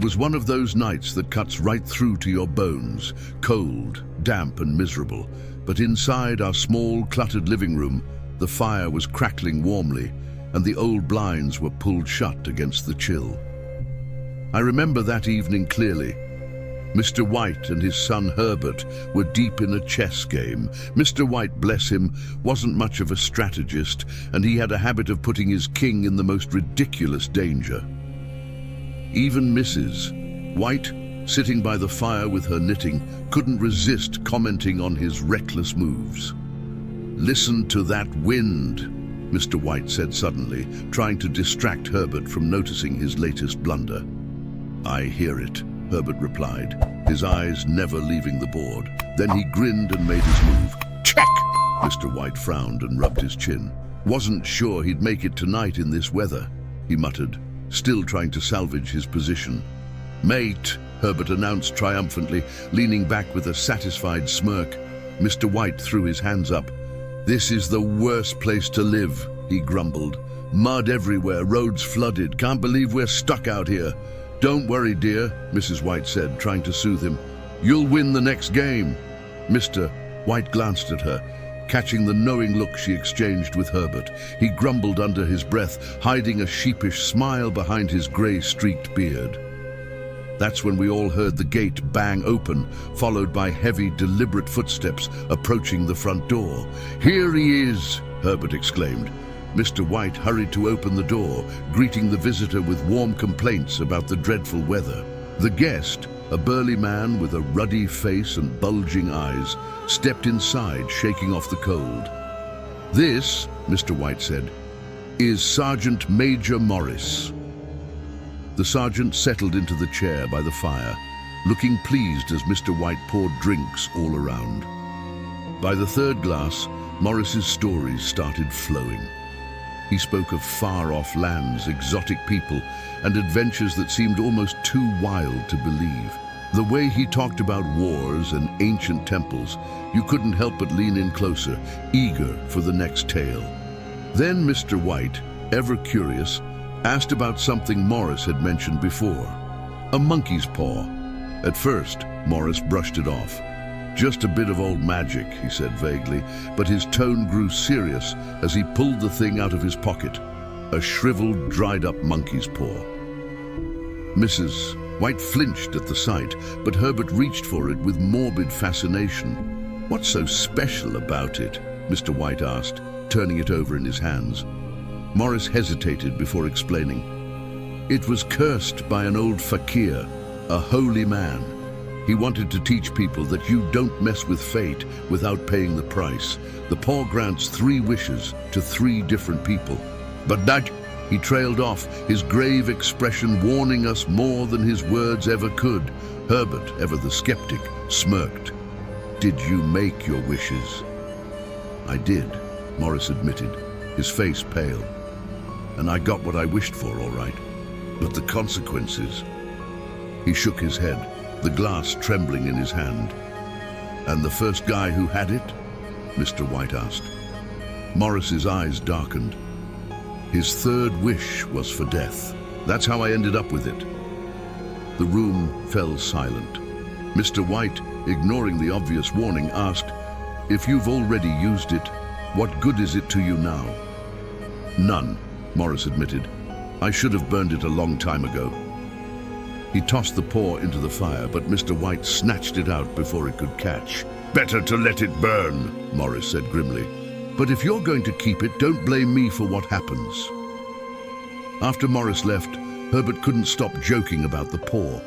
It was one of those nights that cuts right through to your bones, cold, damp and miserable. But inside our small, cluttered living room, the fire was crackling warmly, and the old blinds were pulled shut against the chill. I remember that evening clearly. Mr. White and his son Herbert were deep in a chess game. Mr. White, bless him, wasn't much of a strategist, and he had a habit of putting his king in the most ridiculous danger. Even Mrs. White, sitting by the fire with her knitting, couldn't resist commenting on his reckless moves. "Listen to that wind," Mr. White said suddenly, trying to distract Herbert from noticing his latest blunder. "I hear it," Herbert replied, his eyes never leaving the board. Then he grinned and made his move. "Check!" Mr. White frowned and rubbed his chin. "Wasn't sure he'd make it tonight in this weather," he muttered, still trying to salvage his position. "Mate," Herbert announced triumphantly, leaning back with a satisfied smirk. Mr. White threw his hands up. "This is the worst place to live," he grumbled. "Mud everywhere, roads flooded. Can't believe we're stuck out here." "Don't worry, dear," Mrs. White said, trying to soothe him. "You'll win the next game." Mr. White glanced at her, catching the knowing look she exchanged with Herbert. He grumbled under his breath, hiding a sheepish smile behind his grey-streaked beard. That's when we all heard the gate bang open, followed by heavy, deliberate footsteps approaching the front door. "Here he is!" Herbert exclaimed. Mr. White hurried to open the door, greeting the visitor with warm complaints about the dreadful weather. The guest, a burly man with a ruddy face and bulging eyes, stepped inside, shaking off the cold. "This," Mr. White said, "is Sergeant Major Morris." The sergeant settled into the chair by the fire, looking pleased as Mr. White poured drinks all around. By the third glass, Morris's stories started flowing. He spoke of far-off lands, exotic people, and adventures that seemed almost too wild to believe. The way he talked about wars and ancient temples, you couldn't help but lean in closer, eager for the next tale. Then Mr. White, ever curious, asked about something Morris had mentioned before, a monkey's paw. At first, Morris brushed it off. "Just a bit of old magic," he said vaguely, but his tone grew serious as he pulled the thing out of his pocket, a shriveled, dried-up monkey's paw. Mrs. White flinched at the sight, but Herbert reached for it with morbid fascination. "What's so special about it?" Mr. White asked, turning it over in his hands. Morris hesitated before explaining. "It was cursed by an old fakir, a holy man. He wanted to teach people that you don't mess with fate without paying the price. The paw grants 3 wishes to 3 different people. But that," he trailed off, his grave expression warning us more than his words ever could. Herbert, ever the skeptic, smirked. "Did you make your wishes?" "I did," Morris admitted, his face pale. "And I got what I wished for, all right. But the consequences..." He shook his head, the glass trembling in his hand. "And the first guy who had it?" Mr. White asked. Morris's eyes darkened. "His third wish was for death. That's how I ended up with it." The room fell silent. Mr. White, ignoring the obvious warning, asked, "If you've already used it, what good is it to you now?" "None," Morris admitted. "I should have burned it a long time ago." He tossed the paw into the fire, but Mr. White snatched it out before it could catch. "Better to let it burn," Morris said grimly. "But if you're going to keep it, don't blame me for what happens." After Morris left, Herbert couldn't stop joking about the paw.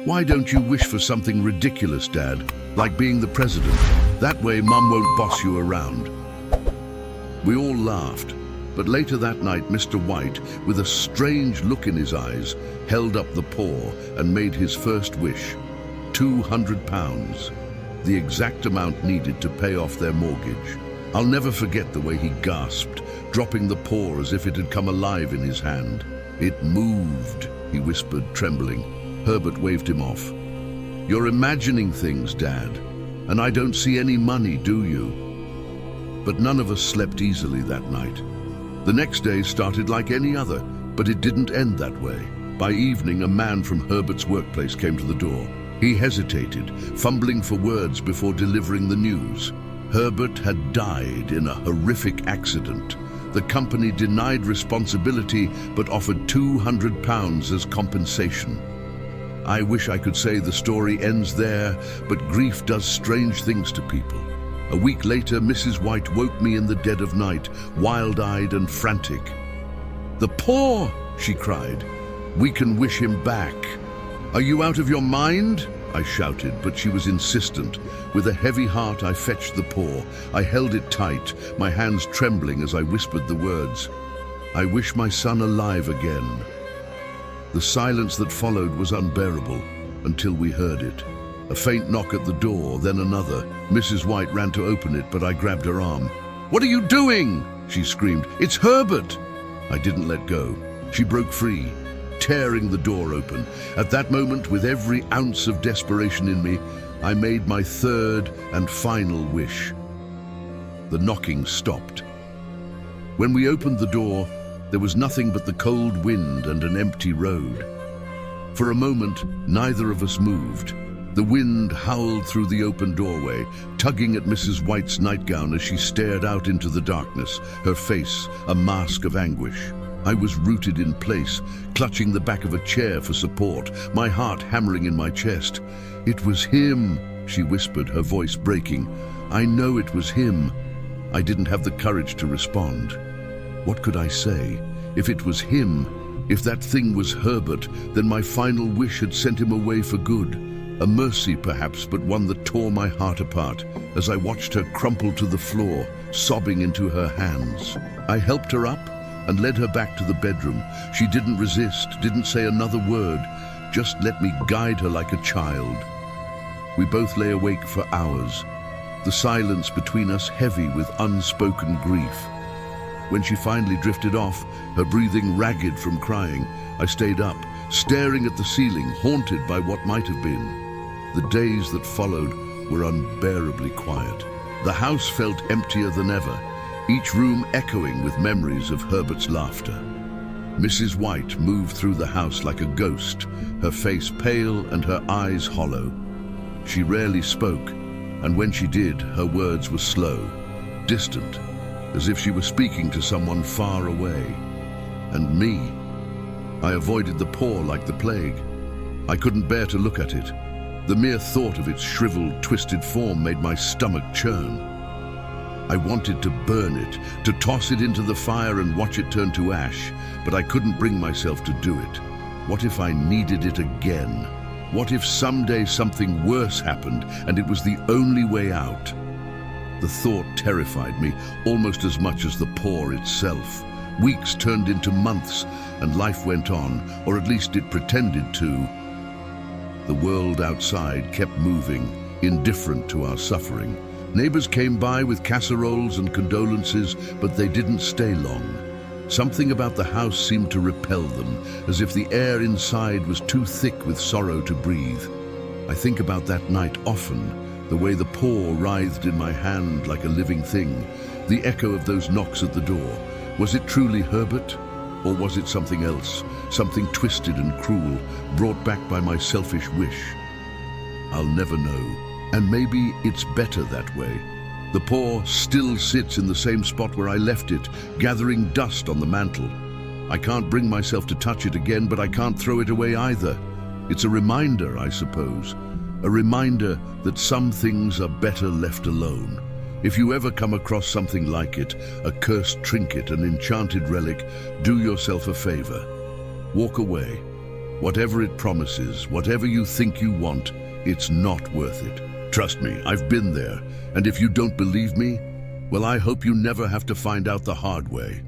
"Why don't you wish for something ridiculous, Dad, like being the president? That way Mum won't boss you around." We all laughed, but later that night Mr. White, with a strange look in his eyes, held up the paw and made his first wish. £200, the exact amount needed to pay off their mortgage. I'll never forget the way he gasped, dropping the paw as if it had come alive in his hand. "It moved," he whispered, trembling. Herbert waved him off. "You're imagining things, Dad, and I don't see any money, do you?" But none of us slept easily that night. The next day started like any other, but it didn't end that way. By evening, a man from Herbert's workplace came to the door. He hesitated, fumbling for words before delivering the news. Herbert had died in a horrific accident. The company denied responsibility but offered £200 as compensation. I wish I could say the story ends there, but grief does strange things to people. A week later, Mrs. White woke me in the dead of night, wild-eyed and frantic. "The paw!" she cried. "We can wish him back." "Are you out of your mind?" I shouted, but she was insistent. With a heavy heart, I fetched the paw. I held it tight, my hands trembling as I whispered the words, "I wish my son alive again." The silence that followed was unbearable until we heard it. A faint knock at the door, then another. Mrs. White ran to open it, but I grabbed her arm. "What are you doing?" she screamed. "It's Herbert!" I didn't let go. She broke free, tearing the door open. At that moment, with every ounce of desperation in me, I made my third and final wish. The knocking stopped. When we opened the door, there was nothing but the cold wind and an empty road. For a moment, neither of us moved. The wind howled through the open doorway, tugging at Mrs. White's nightgown as she stared out into the darkness, her face a mask of anguish. I was rooted in place, clutching the back of a chair for support, my heart hammering in my chest. "It was him," she whispered, her voice breaking. "I know it was him." I didn't have the courage to respond. What could I say? If it was him, if that thing was Herbert, then my final wish had sent him away for good. A mercy perhaps, but one that tore my heart apart as I watched her crumple to the floor, sobbing into her hands. I helped her up and led her back to the bedroom. She didn't resist, didn't say another word, just let me guide her like a child. We both lay awake for hours, the silence between us heavy with unspoken grief. When she finally drifted off, her breathing ragged from crying, I stayed up, staring at the ceiling, haunted by what might have been. The days that followed were unbearably quiet. The house felt emptier than ever, each room echoing with memories of Herbert's laughter. Mrs. White moved through the house like a ghost, her face pale and her eyes hollow. She rarely spoke, and when she did, her words were slow, distant, as if she were speaking to someone far away. And me, I avoided the paw like the plague. I couldn't bear to look at it. The mere thought of its shriveled, twisted form made my stomach churn. I wanted to burn it, to toss it into the fire and watch it turn to ash, but I couldn't bring myself to do it. What if I needed it again? What if someday something worse happened and it was the only way out? The thought terrified me almost as much as the paw itself. Weeks turned into months, and life went on, or at least it pretended to. The world outside kept moving, indifferent to our suffering. Neighbors came by with casseroles and condolences, but they didn't stay long. Something about the house seemed to repel them, as if the air inside was too thick with sorrow to breathe. I think about that night often, the way the paw writhed in my hand like a living thing, the echo of those knocks at the door. Was it truly Herbert? Or was it something else, something twisted and cruel, brought back by my selfish wish? I'll never know, and maybe it's better that way. The paw still sits in the same spot where I left it, gathering dust on the mantel. I can't bring myself to touch it again, but I can't throw it away either. It's a reminder, I suppose, a reminder that some things are better left alone. If you ever come across something like it, a cursed trinket, an enchanted relic, do yourself a favor. Walk away. Whatever it promises, whatever you think you want, it's not worth it. Trust me, I've been there, and if you don't believe me, well, I hope you never have to find out the hard way.